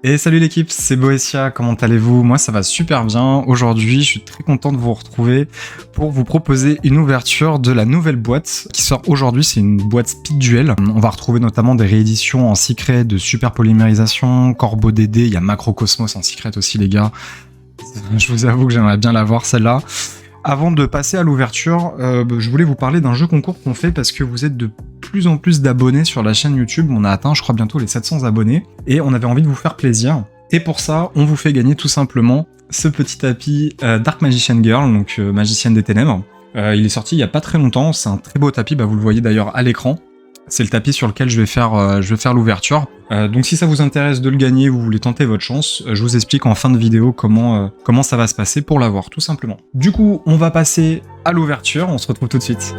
Et salut l'équipe, c'est Boessia, comment allez-vous? Moi ça va super bien. Aujourd'hui, je suis très content de vous retrouver pour vous proposer une ouverture de la nouvelle boîte qui sort aujourd'hui. C'est une boîte Speed Duel. On va retrouver notamment des rééditions en secret de Super Polymérisation, Corbeau DD, il y a Macrocosmos en secret aussi les gars. Je vous avoue que j'aimerais bien la voir celle-là. Avant de passer à l'ouverture, je voulais vous parler d'un jeu concours qu'on fait parce que vous êtes de plus en plus d'abonnés sur la chaîne YouTube. On a atteint, je crois, bientôt les 700 abonnés et on avait envie de vous faire plaisir. Et pour ça, on vous fait gagner tout simplement ce petit tapis Dark Magician Girl, donc magicienne des ténèbres. Il est sorti il y a pas très longtemps, c'est un très beau tapis, vous le voyez d'ailleurs à l'écran. C'est le tapis sur lequel je vais faire l'ouverture. Donc si ça vous intéresse de le gagner, vous voulez tenter votre chance, je vous explique en fin de vidéo comment ça va se passer pour l'avoir, tout simplement. Du coup, on va passer à l'ouverture, on se retrouve tout de suite.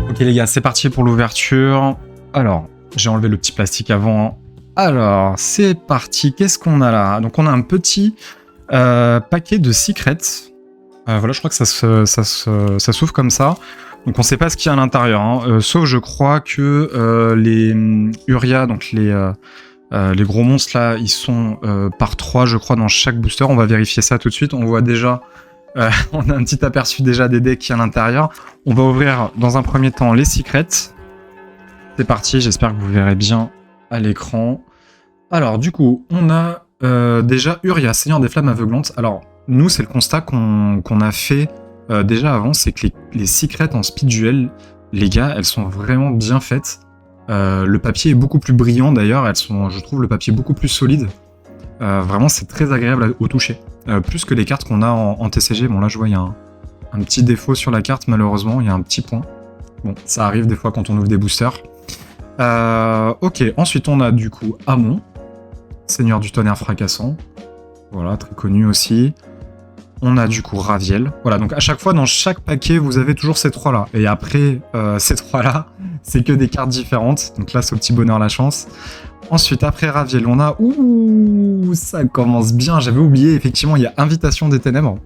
Ok les gars, c'est parti pour l'ouverture. Alors, j'ai enlevé le petit plastique avant. Alors, c'est parti, qu'est-ce qu'on a là? Donc on a un petit... paquet de secrets. Voilà, je crois que ça s'ouvre comme ça. Donc on sait pas ce qu'il y a à l'intérieur, hein. Sauf je crois que les Uria, donc les gros monstres là, ils sont par 3 je crois dans chaque booster. On va vérifier ça tout de suite. On voit déjà, on a un petit aperçu déjà des decks qui à l'intérieur. On va ouvrir dans un premier temps les secrets. C'est parti, j'espère que vous verrez bien à l'écran. Alors du coup, on a déjà Uria, Seigneur des Flammes Aveuglantes. Alors, nous, c'est le constat qu'on a fait déjà avant, c'est que les secrets en speed duel, les gars, elles sont vraiment bien faites. Le papier est beaucoup plus brillant d'ailleurs, elles sont, je trouve, le papier beaucoup plus solide. Vraiment, c'est très agréable au toucher. Plus que les cartes qu'on a en TCG. Bon, là, je vois, il y a un petit défaut sur la carte, malheureusement, il y a un petit point. Bon, ça arrive des fois quand on ouvre des boosters. Ok, ensuite, on a du coup Amon. Seigneur du tonnerre fracassant, voilà, très connu aussi. On a du coup Raviel. Voilà, donc à chaque fois, dans chaque paquet, vous avez toujours ces trois-là. Et après, ces trois-là, c'est que des cartes différentes. Donc là, c'est au petit bonheur la chance. Ensuite, après Raviel, on a... Ouh, ça commence bien. J'avais oublié, effectivement, il y a Invitation des Ténèbres.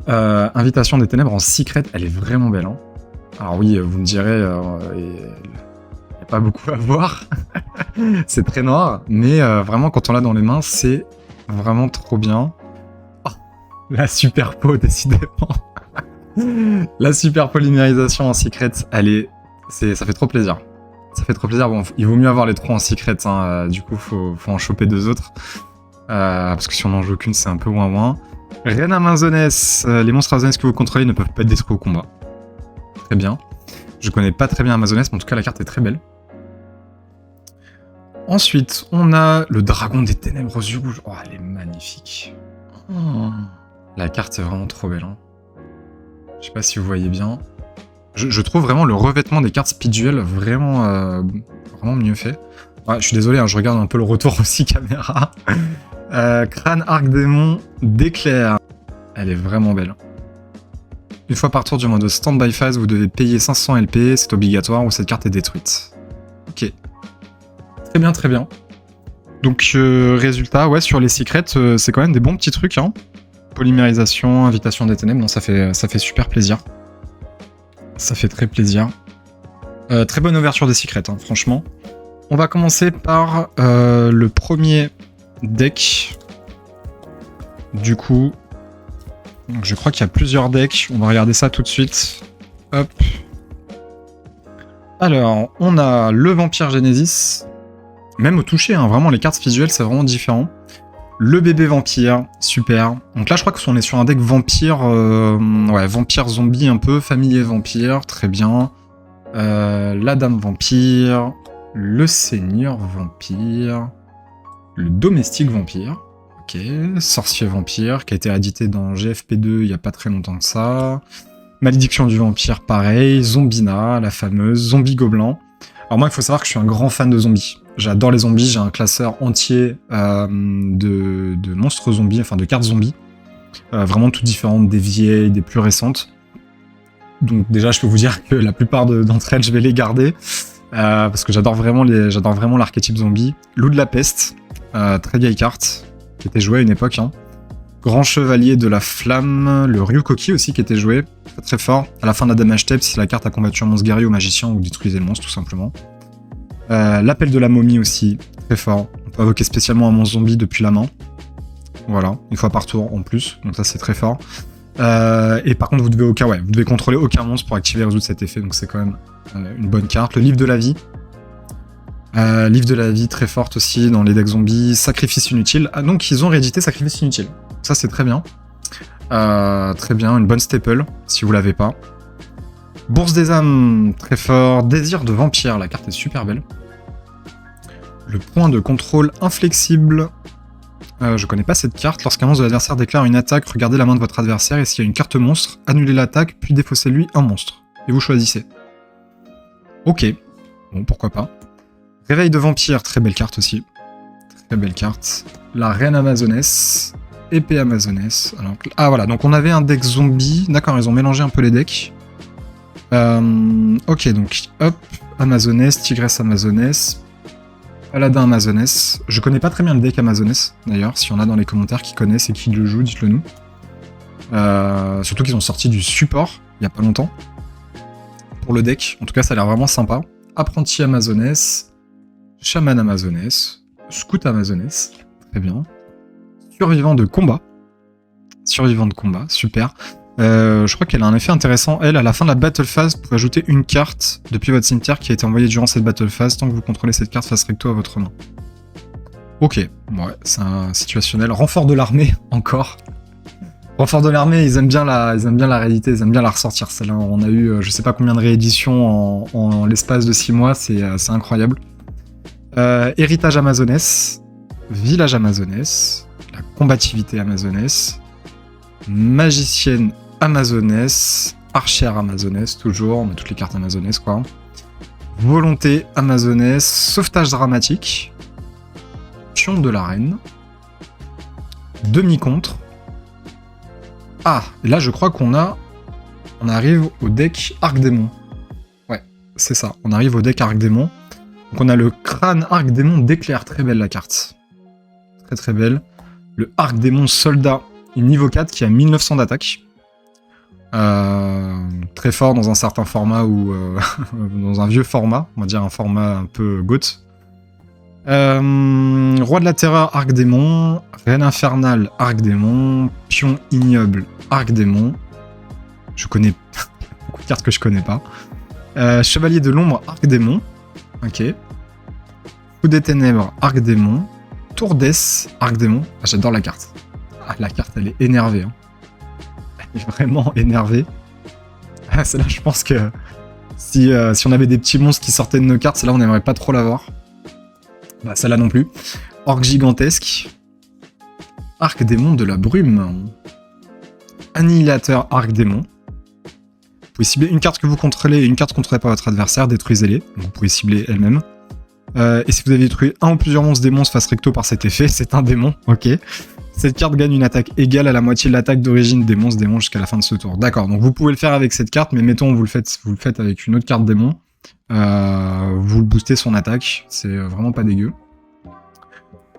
Invitation des Ténèbres en secret, elle est vraiment belle. Hein. Alors oui, vous me direz... pas beaucoup à voir, c'est très noir, mais vraiment quand on l'a dans les mains, c'est vraiment trop bien. Oh, la super peau, décidément. La super polymérisation en secret, ça fait trop plaisir. Ça fait trop plaisir. Bon, il vaut mieux avoir les 3 en secret, hein. Du coup, faut en choper 2 autres. Parce que si on n'en joue qu'une, c'est un peu ouin. Reine Amazoness, les monstres Amazoness que vous contrôlez ne peuvent pas être détruits au combat. Très bien. Je connais pas très bien Amazoness, mais en tout cas, la carte est très belle. Ensuite, on a le dragon des ténèbres aux yeux rouges. Oh, elle est magnifique. Oh. La carte est vraiment trop belle. Hein. Je sais pas si vous voyez bien. Je trouve vraiment le revêtement des cartes Speed Duel vraiment mieux fait. Ouais, je suis désolé, hein, je regarde un peu le retour aussi caméra. Crâne Arc Démon d'éclair. Elle est vraiment belle. Une fois par tour du mode Stand-by Phase, vous devez payer 500 LP, c'est obligatoire ou cette carte est détruite. Ok. Très bien, très bien. Donc, résultat, ouais, sur les secrets, c'est quand même des bons petits trucs, hein. Polymérisation, Invitation des Ténèbres, non, ça fait super plaisir. Ça fait très plaisir. Très bonne ouverture des secrets, hein, franchement. On va commencer par le premier deck. Du coup, donc je crois qu'il y a plusieurs decks. On va regarder ça tout de suite. Hop. Alors, on a le Vampire Genesis. Même au toucher, hein, vraiment, les cartes visuelles, c'est vraiment différent. Le bébé vampire, super. Donc là, je crois qu'on est sur un deck vampire, ouais, vampire zombie un peu, familier vampire, très bien. La dame vampire, le seigneur vampire, le domestique vampire, ok, sorcier vampire, qui a été édité dans GFP2 il n'y a pas très longtemps que ça. Malédiction du vampire, pareil. Zombina, la fameuse. Zombie gobelin. Alors moi, il faut savoir que je suis un grand fan de zombies. J'adore les zombies, j'ai un classeur entier de monstres zombies, enfin de cartes zombies. Vraiment toutes différentes, des vieilles, des plus récentes. Donc déjà, je peux vous dire que la plupart d'entre elles, je vais les garder. Parce que j'adore vraiment l'archétype zombie. Loup de la peste, très vieille carte, qui était jouée à une époque. Hein. Grand chevalier de la flamme, le Ryukoki aussi qui était joué. très très fort. À la fin de la damage step, si la carte a combattu un monstre guerrier ou magicien, vous détruisez le monstre tout simplement. L'appel de la momie aussi, très fort. On peut invoquer spécialement un monstre zombie depuis la main. Voilà, une fois par tour en plus, donc ça c'est très fort. Et par contre, vous devez contrôler aucun monstre pour activer et résoudre cet effet, donc c'est quand même une bonne carte. Le livre de la vie. Livre de la vie très forte aussi dans les decks zombies. Sacrifice inutile. Ah, donc ils ont réédité Sacrifice inutile. Ça c'est très bien. Très bien, une bonne staple si vous l'avez pas. Bourse des âmes, très fort. Désir de vampire, la carte est super belle. Le point de contrôle inflexible. Je connais pas cette carte. Lorsqu'un monstre de l'adversaire déclare une attaque, regardez la main de votre adversaire et s'il y a une carte monstre, annulez l'attaque, puis défaussez-lui un monstre. Et vous choisissez. Ok, bon pourquoi pas. Réveil de vampire, très belle carte aussi. Très belle carte. La reine amazonesse. Épée amazonesse. Alors, ah voilà, donc on avait un deck zombie. D'accord, ils ont mélangé un peu les decks. Ok, donc hop, amazonesse, tigresse amazonesse. Paladin amazonesse. Je connais pas très bien le deck amazonesse, d'ailleurs. Si on a dans les commentaires qui connaissent et qui le jouent, dites-le nous. Surtout qu'ils ont sorti du support, il y a pas longtemps. Pour le deck, en tout cas ça a l'air vraiment sympa. Apprenti amazonesse. Chaman amazonesse, scout amazonesse, très bien. Survivant de combat. Survivant de combat, super. Je crois qu'elle a un effet intéressant. Elle, à la fin de la battle phase, vous pouvez ajouter une carte depuis votre cimetière qui a été envoyée durant cette battle phase tant que vous contrôlez cette carte face recto à votre main. Ok, ouais, c'est un situationnel. Renfort de l'armée, encore. Renfort de l'armée, ils aiment bien la rééditer, ils aiment bien la ressortir. Celle-là, on a eu je sais pas combien de rééditions en l'espace de 6 mois, c'est incroyable. Héritage amazonesse, village amazonesse, la combativité amazonesse, magicienne amazonesse, archère amazonesse, toujours, on a toutes les cartes amazonesse quoi. Volonté amazonesse, sauvetage dramatique, pion de la reine, demi-contre. Ah, et là je crois qu'on arrive au deck Arc-Démon. Ouais, c'est ça, on arrive au deck Arc-Démon. Donc on a le crâne Arc-Démon d'éclair, très belle la carte. Très très belle. Le Arc-Démon soldat, niveau 4 qui a 1900 d'attaque. Très fort dans un certain format ou dans un vieux format, on va dire un format un peu goth. Roi de la terreur Arc-Démon, Reine infernale Arc-Démon, Pion ignoble Arc-Démon. Je connais beaucoup de cartes que je connais pas. Chevalier de l'ombre Arc-Démon. Ok. Coup des ténèbres, Arc-Démon. Tour d'Es, Arc-Démon. Ah, j'adore la carte. Ah, la carte, elle est énervée. Hein. Elle est vraiment énervée. Ah, celle-là, je pense que si on avait des petits monstres qui sortaient de nos cartes, celle-là, on n'aimerait pas trop l'avoir. Bah, celle-là non plus. Orque gigantesque. Arc-Démon de la brume. Annihilateur Arc-Démon. Vous pouvez cibler une carte que vous contrôlez et une carte contrôlée par votre adversaire, détruisez-les. Vous pouvez cibler elle-même. Et si vous avez détruit un ou plusieurs monstres démons face recto par cet effet, c'est un démon, ok. Cette carte gagne une attaque égale à la moitié de l'attaque d'origine des monstres démons jusqu'à la fin de ce tour. D'accord, donc vous pouvez le faire avec cette carte, mais mettons vous le faites avec une autre carte démon. Vous le boostez son attaque, c'est vraiment pas dégueu.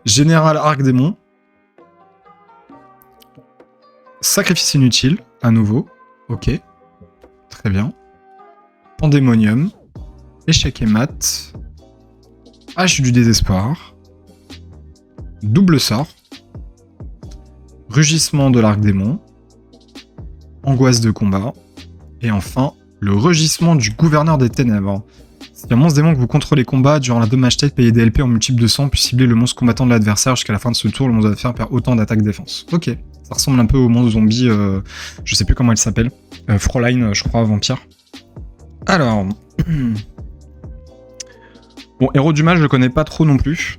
Général Arc-Démon. Sacrifice inutile, à nouveau, ok. Très bien. Pandémonium. Échec et mat. Hache du désespoir. Double sort. Rugissement de l'Arc-Démon. Angoisse de combat. Et enfin, le rugissement du gouverneur des ténèbres. Si un monstre démon que vous contrôlez combat, durant la damage tech, payez des LP en multiple de 100, puis ciblez le monstre combattant de l'adversaire jusqu'à la fin de ce tour, le monstre adversaire perd autant d'attaque-défense. Ok, ça ressemble un peu au monstre zombie, je sais plus comment elle s'appelle. Fraulein, je crois, vampire. Alors... Bon, Héros du Mal, je le connais pas trop non plus.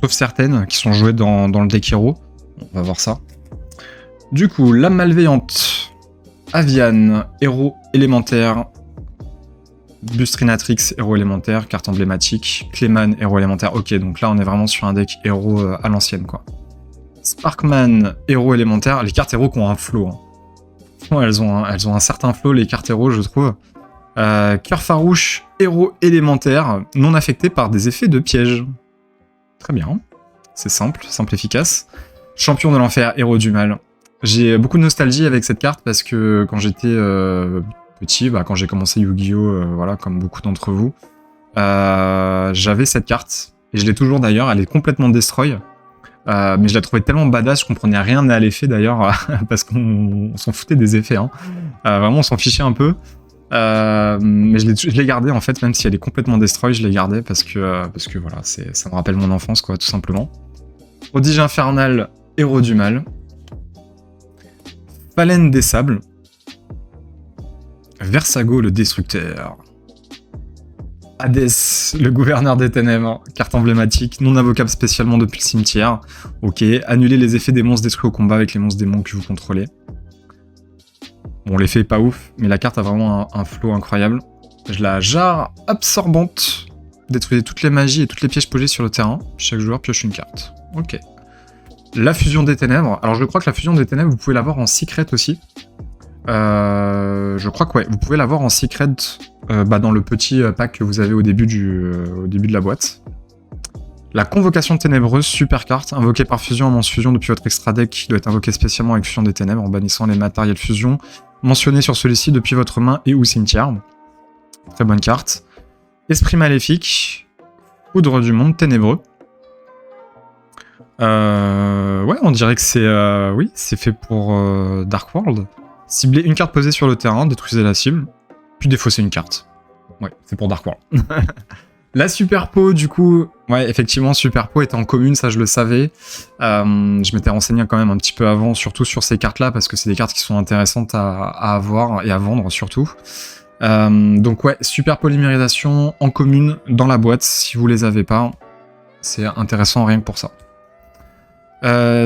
Sauf certaines qui sont jouées dans le deck Héros. On va voir ça. Du coup, la Malveillante. Avian, Héros élémentaire. Bustrinatrix, Héros élémentaire. Carte emblématique. Clayman, Héros élémentaire. Ok, donc là, on est vraiment sur un deck Héros à l'ancienne, quoi. Sparkman, Héros élémentaire. Les cartes Héros qui ont un flow. Hein. Bon, elles ont un certain flow, les cartes Héros, je trouve. Cœur farouche, héros élémentaire, non affecté par des effets de piège. Très bien. C'est simple, simple efficace. Champion de l'enfer, héros du mal. J'ai beaucoup de nostalgie avec cette carte parce que quand j'étais petit, quand j'ai commencé Yu-Gi-Oh, voilà, comme beaucoup d'entre vous, j'avais cette carte, et je l'ai toujours d'ailleurs, elle est complètement destroy, mais je la trouvais tellement badass, je comprenais rien à l'effet d'ailleurs, parce qu'on s'en foutait des effets, hein. Vraiment on s'en fichait un peu, mais je l'ai gardée en fait, même si elle est complètement destroy, je l'ai gardée parce que voilà, ça me rappelle mon enfance quoi, tout simplement. Prodige infernal, héros du mal. Phalène des sables. Versago le destructeur. Hades, le gouverneur des ténèbres, carte emblématique, non invocable spécialement depuis le cimetière. Ok, annuler les effets des monstres détruits au combat avec les monstres démons que vous contrôlez. Bon, l'effet est pas ouf, mais la carte a vraiment un flow incroyable. Je la jarre absorbante. Détruisez toutes les magies et toutes les pièges posés sur le terrain. Chaque joueur pioche une carte. Ok. La fusion des ténèbres. Alors je crois que la fusion des ténèbres, vous pouvez l'avoir en secret aussi. Je crois que ouais, vous pouvez l'avoir en secret dans le petit pack que vous avez au début de la boîte. La convocation ténébreuse, super carte, invoquée par fusion, immense fusion depuis votre extra deck, qui doit être invoqué spécialement avec fusion des ténèbres en bannissant les matériels fusion mentionnés sur celui-ci depuis votre main et ou cimetière. Très bonne carte. Esprit maléfique, poudre du monde ténébreux. Ouais, on dirait que c'est oui, c'est fait pour Dark World. Ciblez une carte posée sur le terrain, détruisez la cible, puis défaussez une carte. Ouais, c'est pour Dark World. La Superpo, du coup, ouais, effectivement, Superpo était en commune, ça je le savais. Je m'étais renseigné quand même un petit peu avant, surtout sur ces cartes-là, parce que c'est des cartes qui sont intéressantes à avoir et à vendre, surtout. Donc ouais, super polymérisation en commune dans la boîte, si vous les avez pas, c'est intéressant rien que pour ça.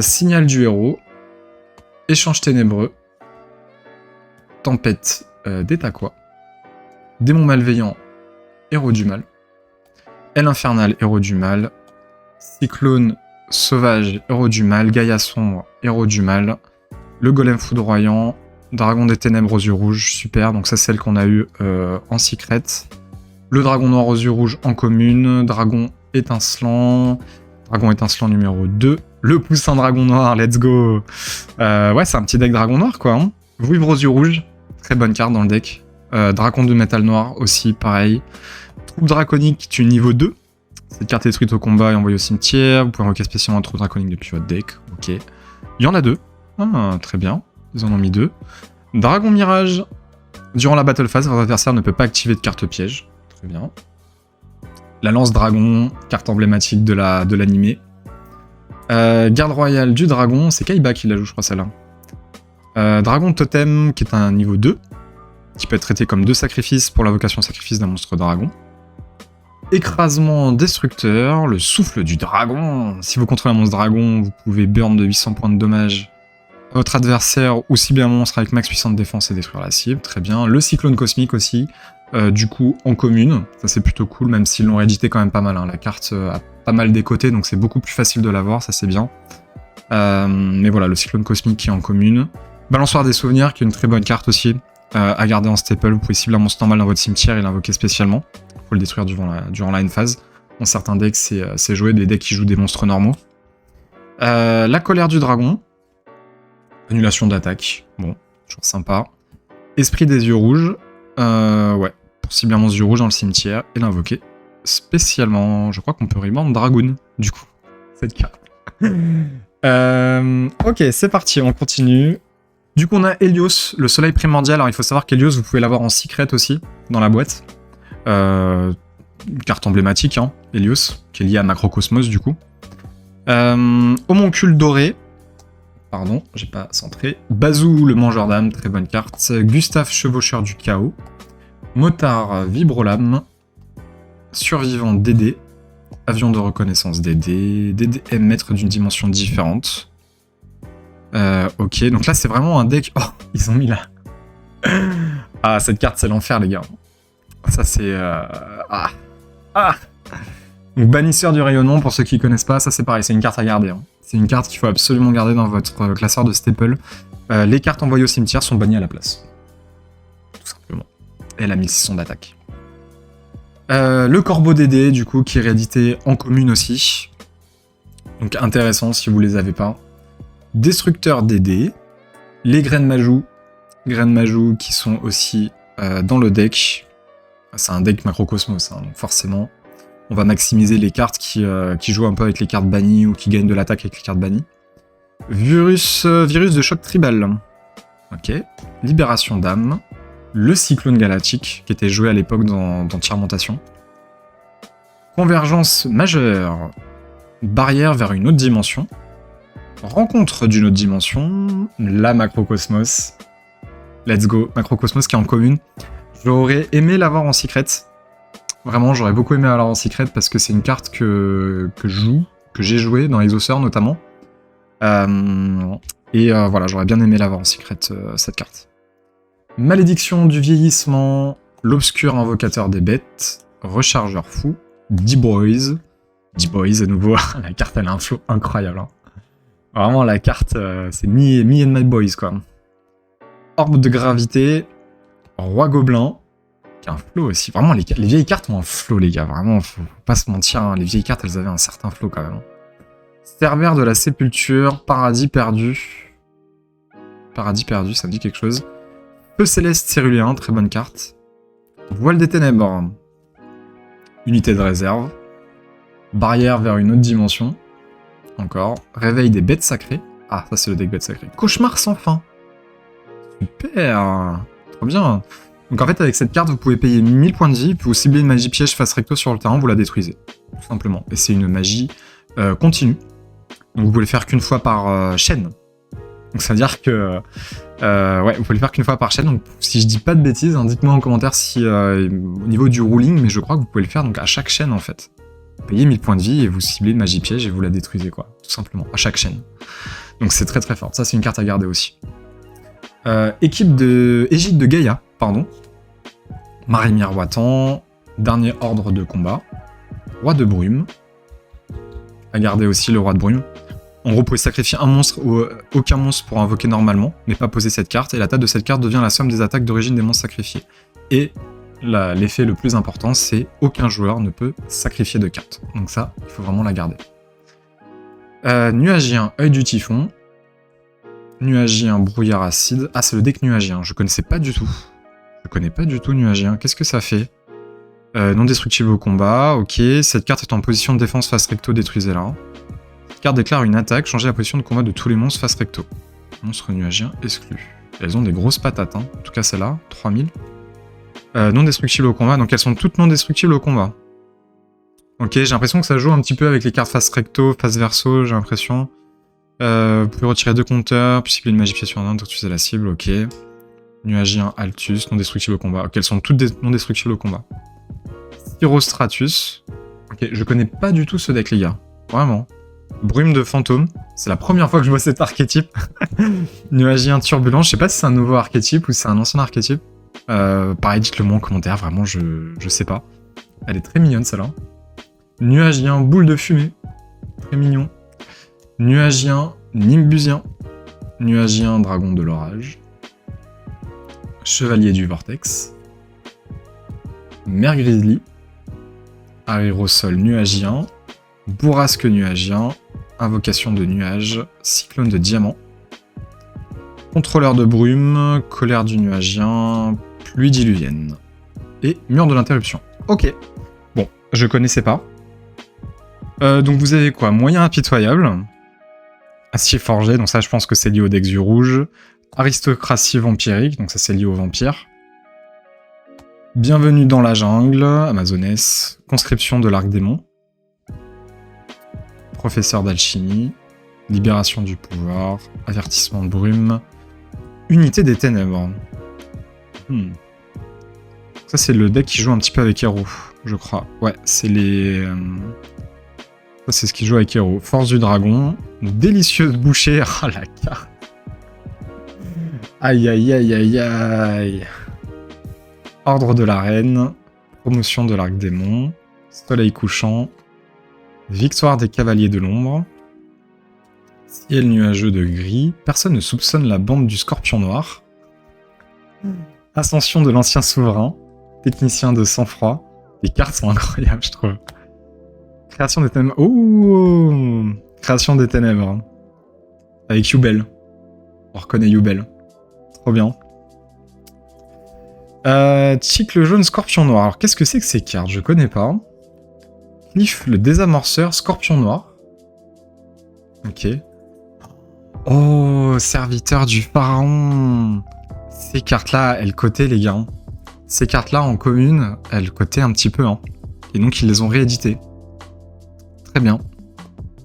Signal du héros, échange ténébreux, tempête d'Etaqua, démon malveillant, héros du mal, aile infernale, héros du mal, cyclone sauvage, héros du mal, Gaïa sombre, héros du mal, le golem foudroyant, dragon des ténèbres aux yeux rouges, super, donc ça c'est celle qu'on a eu en secret, le dragon noir aux yeux rouges en commune, dragon étincelant numéro 2, le poussin dragon noir, let's go. Ouais, c'est un petit deck dragon noir quoi, hein. Vouivre aux yeux rouges, très bonne carte dans le deck. Dragon de métal noir aussi, pareil. Troupe draconique, tu es niveau 2. Cette carte est détruite au combat et envoyée au cimetière. Vous pouvez invoquer spécialement un troupe draconique depuis votre deck. Ok. Il y en a 2. Ah, très bien. Ils en ont mis 2. Dragon mirage. Durant la battle phase, votre adversaire ne peut pas activer de carte piège. Très bien. La lance dragon, carte emblématique de l'animé. Garde royale du dragon, c'est Kaiba qui la joue, je crois, celle-là. Dragon totem, qui est un niveau 2, qui peut être traité comme 2 sacrifices pour l'invocation sacrifice d'un monstre dragon. Écrasement destructeur, le souffle du dragon. Si vous contrôlez un monstre dragon, vous pouvez burn de 800 points de dommage à votre adversaire ou cibler un monstre avec max puissance de défense et détruire la cible. Très bien. Le cyclone cosmique aussi, du coup en commune. Ça c'est plutôt cool, même s'ils l'ont réédité quand même pas mal. Hein. La carte a pas mal décoté, donc c'est beaucoup plus facile de l'avoir, ça c'est bien. Mais voilà, le cyclone cosmique qui est en commune. Balançoire des souvenirs, qui est une très bonne carte aussi, à garder en staple. Vous pouvez cibler un monstre normal dans votre cimetière et l'invoquer spécialement. Il faut le détruire durant la end phase. Dans certains decks, c'est joué, des decks qui jouent des monstres normaux. La colère du dragon. Annulation d'attaque. Bon, toujours sympa. Esprit des yeux rouges. Ouais, pour cibler un monstre yeux rouges dans le cimetière et l'invoquer spécialement. Je crois qu'on peut reborn Dragoon, du coup, cette carte. Ok, c'est parti, on continue. Du coup, on a Helios, le soleil primordial. Alors, il faut savoir qu'Helios, vous pouvez l'avoir en secret aussi, dans la boîte. Carte emblématique, hein, Helios, qui est liée à Macrocosmos, du coup. Homoncule doré. Pardon, j'ai pas centré. Bazou, le mangeur d'âme, très bonne carte. Gustave, chevaucheur du chaos. Motard, vibrolame. Survivant, Dédé. Avion de reconnaissance, Dédé. DDM, maître d'une dimension différente. Ok, donc là c'est vraiment un deck... Oh, ils ont mis là. Ah, cette carte c'est l'enfer les gars. Ça c'est... Donc bannisseur du rayonnement, pour ceux qui ne connaissent pas, ça c'est pareil, c'est une carte à garder. Hein. C'est une carte qu'il faut absolument garder dans votre classeur de staple. Les cartes envoyées au cimetière sont bannies à la place. Tout simplement. Et elle a 1600 d'attaque. Le corbeau Dédé, du coup, qui est réédité en commune aussi. Donc intéressant si vous les avez pas. Destructeur Dédé. Les graines Majou qui sont aussi dans le deck. C'est un deck Macrocosmos, hein, donc forcément, on va maximiser les cartes qui jouent un peu avec les cartes bannies ou qui gagnent de l'attaque avec les cartes bannies. Virus de choc tribal. Ok. Libération d'âme. Le cyclone galactique, qui était joué à l'époque dans Tiremontation. Convergence majeure. Barrière vers une autre dimension. Rencontre d'une autre dimension. La Macrocosmos. Let's go. Macrocosmos qui est en commune. J'aurais aimé l'avoir en secret. Vraiment, j'aurais beaucoup aimé l'avoir en secret parce que c'est une carte que j'ai joué dans Exauceur notamment. Voilà, j'aurais bien aimé l'avoir en secret, cette carte. Malédiction du vieillissement, l'obscur invocateur des bêtes, rechargeur fou, D-Boys. D-Boys à nouveau, la carte elle a un flow incroyable. Hein. Vraiment la carte, c'est me and my boys quoi. Orbe de gravité, roi gobelin, qui a un flow aussi. Vraiment les vieilles cartes ont un flow les gars, vraiment faut pas se mentir, hein. Les vieilles cartes elles avaient un certain flow quand même. Serveur de la sépulture, paradis perdu. Paradis perdu, ça me dit quelque chose. Feu céleste cérulien, très bonne carte. Voile des ténèbres. Unité de réserve. Barrière vers une autre dimension. Encore. Réveil des bêtes sacrées. Ah, ça c'est le deck bêtes sacrées. Cauchemar sans fin. Super. Trop bien. Donc en fait, avec cette carte, vous pouvez payer 1000 points de vie, puis vous ciblez une magie piège face recto sur le terrain, vous la détruisez. Tout simplement. Et c'est une magie continue. Donc vous pouvez le faire qu'une fois par chaîne. Donc ça veut dire que ouais, vous pouvez le faire qu'une fois par chaîne. Donc si je dis pas de bêtises, hein, dites-moi en commentaire si au niveau du ruling, mais je crois que vous pouvez le faire donc à chaque chaîne en fait. Vous payez 1000 points de vie et vous ciblez une magie piège et vous la détruisez quoi, tout simplement, à chaque chaîne. Donc c'est très très fort. Ça c'est une carte à garder aussi. Équipe de Égide de Gaïa, pardon. Marie Miroitant, dernier ordre de combat. Roi de brume. À garder aussi le roi de brume. En gros, vous pouvez sacrifier un monstre ou aucun monstre pour invoquer normalement, mais pas poser cette carte, et la table de cette carte devient la somme des attaques d'origine des monstres sacrifiés. Et l'effet le plus important, c'est aucun joueur ne peut sacrifier de carte. Donc ça, il faut vraiment la garder. Nuagien, œil du typhon. Nuagien, brouillard acide. Ah, c'est le deck nuagien, je connaissais pas du tout. Je connais pas du tout nuagien, qu'est-ce que ça fait? Non destructible au combat, ok. Cette carte est en position de défense face recto, détruisez-la. Cette carte déclare une attaque, changez la position de combat de tous les monstres face recto. Monstre nuagien exclu. Elles ont des grosses patates, hein. En tout cas celle-là, 3000. Non destructible au combat, donc elles sont toutes non destructibles au combat. Ok, j'ai l'impression que ça joue un petit peu avec les cartes face recto, face verso, j'ai l'impression. Vous pouvez retirer 2 compteurs, puis cibler une magie pièce sur un, utiliser la cible, ok. Nuagien, Altus, non destructible au combat. Ok, elles sont toutes non destructibles au combat. Pyrostratus. Ok, je connais pas du tout ce deck, les gars. Vraiment. Brume de fantôme. C'est la première fois que je vois cet archétype. Nuagien turbulent. Je sais pas si c'est un nouveau archétype ou si c'est un ancien archétype. Pareil, dites-le moi en commentaire. Vraiment, je sais pas. Elle est très mignonne, celle-là. Nuagien boule de fumée. Très mignon. Nuagien nimbusien. Nuagien dragon de l'orage. Chevalier du vortex. Mère grizzly. Aérosol nuagien, bourrasque nuagien, invocation de nuage, cyclone de diamant, contrôleur de brume, colère du nuagien, pluie diluvienne et mur de l'interruption. Ok, bon, je connaissais pas. Donc vous avez quoi? Moyen impitoyable, acier forgé, donc ça je pense que c'est lié au deck du rouge, aristocratie vampirique, donc ça c'est lié au vampire. Bienvenue dans la jungle, Amazoness, conscription de l'arc-démon, professeur d'alchimie, libération du pouvoir, avertissement de brume, unité des ténèbres. Ça c'est le deck qui joue un petit peu avec Hero, je crois. Ouais, c'est les... Ça c'est ce qui joue avec Hero. Force du dragon, délicieuse bouchée, ah la carte. Aïe aïe aïe aïe aïe. Ordre de la reine, promotion de l'arc-démon, soleil couchant, victoire des cavaliers de l'ombre, ciel nuageux de gris, personne ne soupçonne la bande du scorpion noir, ascension de l'ancien souverain, technicien de sang-froid, les cartes sont incroyables je trouve. Création des ténèbres, oh, création des ténèbres, avec Yubel. On reconnaît Yubel. Trop bien. Chic le jaune, scorpion noir. Alors qu'est-ce que c'est que ces cartes? Je connais pas. Cliff le désamorceur, scorpion noir. Ok. Oh, serviteur du pharaon. Ces cartes-là, elles cotaient, les gars. Ces cartes-là, en commune, elles cotaient un petit peu. Hein. Et donc, ils les ont rééditées. Très bien.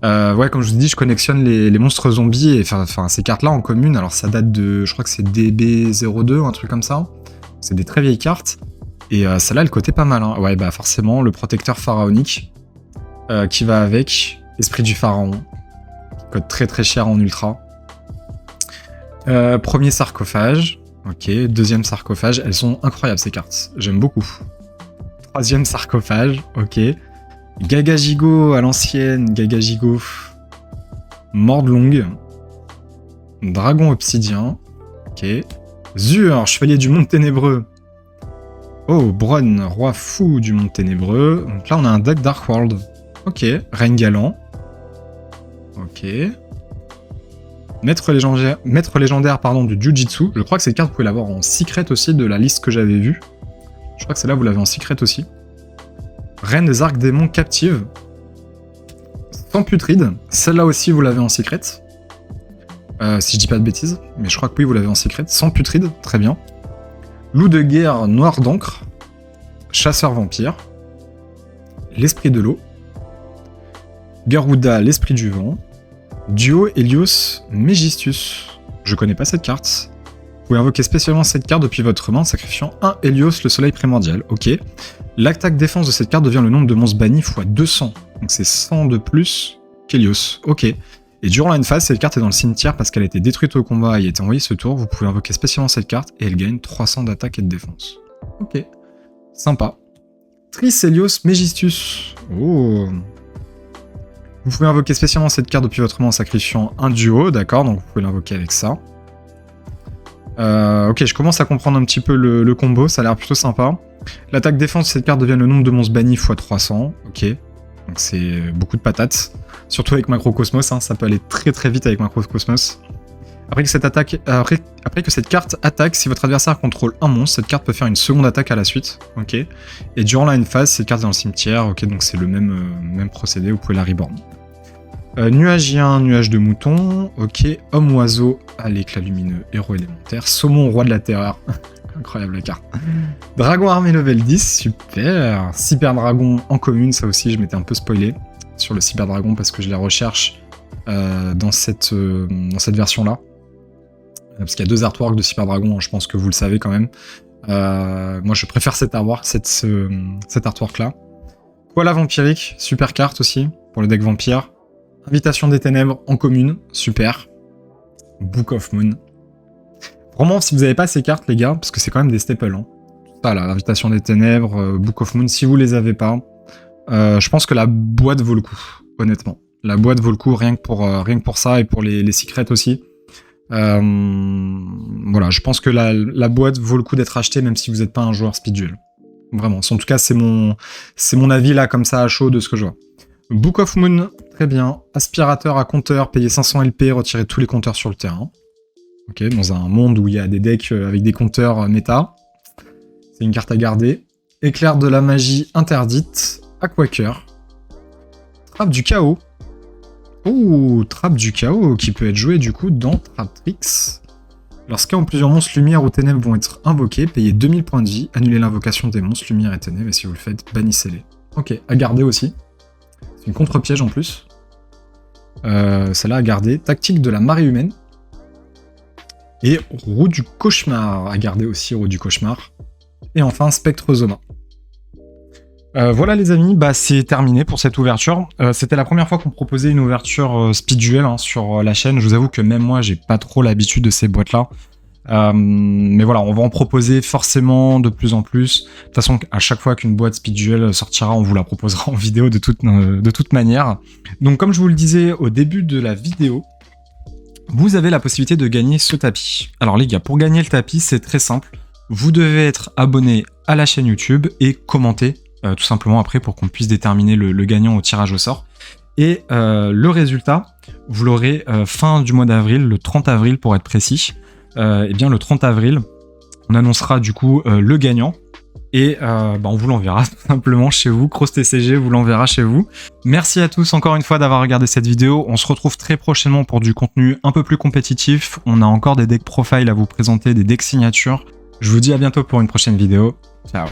Ouais, comme je vous dis, je collectionne les monstres zombies. Et enfin, ces cartes-là, en commune, alors ça date de... Je crois que c'est DB02, un truc comme ça. C'est des très vieilles cartes. Et celle-là, elle cotait pas mal. Hein. Ouais, bah forcément, le protecteur pharaonique qui va avec. Esprit du pharaon. Qui cote très très cher en ultra. Premier sarcophage. Ok, deuxième sarcophage. Elles sont incroyables ces cartes. J'aime beaucoup. Troisième sarcophage. Ok. Gagagigo à l'ancienne. Gagagigo. Mordlong. Dragon obsidien. Ok. Zur, chevalier du monde ténébreux. Oh, Bronn, roi fou du monde ténébreux. Donc là, on a un deck Darkworld. Ok. Reine galant. Ok. Maître légendaire pardon, du Jujitsu. Je crois que cette carte, vous pouvez l'avoir en secret aussi de la liste que j'avais vue. Je crois que celle-là, vous l'avez en secret aussi. Reine des arcs démons captive. Sans putride. Celle-là aussi, vous l'avez en secret. Si je dis pas de bêtises. Mais je crois que oui, vous l'avez en secret. Sans putride. Très bien. Loup de guerre noir d'encre. Chasseur vampire. L'esprit de l'eau. Garuda, l'esprit du vent. Duo Helios Megistus. Je connais pas cette carte. Vous pouvez invoquer spécialement cette carte depuis votre main en sacrifiant un Helios, le soleil primordial. Ok. L'attaque défense de cette carte devient le nombre de monstres bannis x 200. Donc c'est 100 de plus qu'Helios. Ok. Et durant la phase, cette carte est dans le cimetière parce qu'elle a été détruite au combat et a été envoyée ce tour. Vous pouvez invoquer spécialement cette carte et elle gagne 300 d'attaque et de défense. Ok. Sympa. Tris Helios Megistus. Oh. Vous pouvez invoquer spécialement cette carte depuis votre main en sacrifiant un duo, d'accord, donc vous pouvez l'invoquer avec ça. Ok, je commence à comprendre un petit peu le combo, ça a l'air plutôt sympa. L'attaque défense de cette carte devient le nombre de monstres bannis x 300, ok. Donc c'est beaucoup de patates, surtout avec Macrocosmos, hein, ça peut aller très très vite avec Macrocosmos. Après que cette carte attaque, si votre adversaire contrôle un monstre, cette carte peut faire une seconde attaque à la suite, ok. Et durant la phase, cette carte est dans le cimetière, ok, donc c'est le même procédé, vous pouvez la reborn. Nuagien, nuage de mouton, ok. Homme-oiseau à l'éclat lumineux, héros élémentaire. Saumon, roi de la terreur. Incroyable la carte. Dragon armé level 10, super. Cyber dragon en commune, ça aussi je m'étais un peu spoilé sur le cyber dragon parce que je les recherche dans cette version-là. Parce qu'il y a deux artworks de cyber dragon, hein, je pense que vous le savez quand même. Moi je préfère cet artwork-là. Koala vampirique, super carte aussi pour le deck vampire. Invitation des ténèbres en commune, super. Book of Moon. Vraiment, si vous n'avez pas ces cartes, les gars, parce que c'est quand même des staples. Hein. Voilà, Invitation des ténèbres, Book of Moon, si vous les avez pas, je pense que la boîte vaut le coup, honnêtement. La boîte vaut le coup rien que pour ça et pour les secrets aussi. Voilà, je pense que la boîte vaut le coup d'être achetée même si vous n'êtes pas un joueur speed duel. Vraiment, en tout cas, c'est mon avis là, comme ça, à chaud de ce que je vois. Book of Moon, très bien. Aspirateur à compteur, payer 500 LP, retirer tous les compteurs sur le terrain. Ok, dans un monde où il y a des decks avec des compteurs méta. C'est une carte à garder. Éclair de la magie interdite. Aquaker. Trappe du chaos. Oh, trappe du chaos qui peut être jouée du coup dans Traptrix. Lorsqu'un ou plusieurs monstres lumière ou ténèbres vont être invoqués, payez 2000 points de vie, annulez l'invocation des monstres lumière et ténèbres et si vous le faites, bannissez-les. Ok, à garder aussi. C'est une contre-piège en plus. Celle-là à garder. Tactique de la marée humaine. Et roue du cauchemar à garder aussi, roue du cauchemar. Et enfin, Spectre Zona. Voilà les amis, bah c'est terminé pour cette ouverture. C'était la première fois qu'on proposait une ouverture speed duel hein, sur la chaîne. Je vous avoue que même moi, j'ai pas trop l'habitude de ces boîtes-là. Mais voilà, on va en proposer forcément de plus en plus. De toute façon, à chaque fois qu'une boîte speed duel sortira, on vous la proposera en vidéo de toute manière. Donc comme je vous le disais au début de la vidéo, vous avez la possibilité de gagner ce tapis. Alors les gars, pour gagner le tapis, c'est très simple. Vous devez être abonné à la chaîne YouTube et commenter tout simplement après pour qu'on puisse déterminer le gagnant au tirage au sort. Et le résultat, vous l'aurez fin du mois d'avril, le 30 avril pour être précis. Et bien le 30 avril, on annoncera du coup le gagnant. Et on vous l'enverra tout simplement chez vous. CrossTCG vous l'enverra chez vous. Merci à tous encore une fois d'avoir regardé cette vidéo. On se retrouve très prochainement pour du contenu un peu plus compétitif. On a encore des decks profile à vous présenter, des decks signatures. Je vous dis à bientôt pour une prochaine vidéo. Ciao.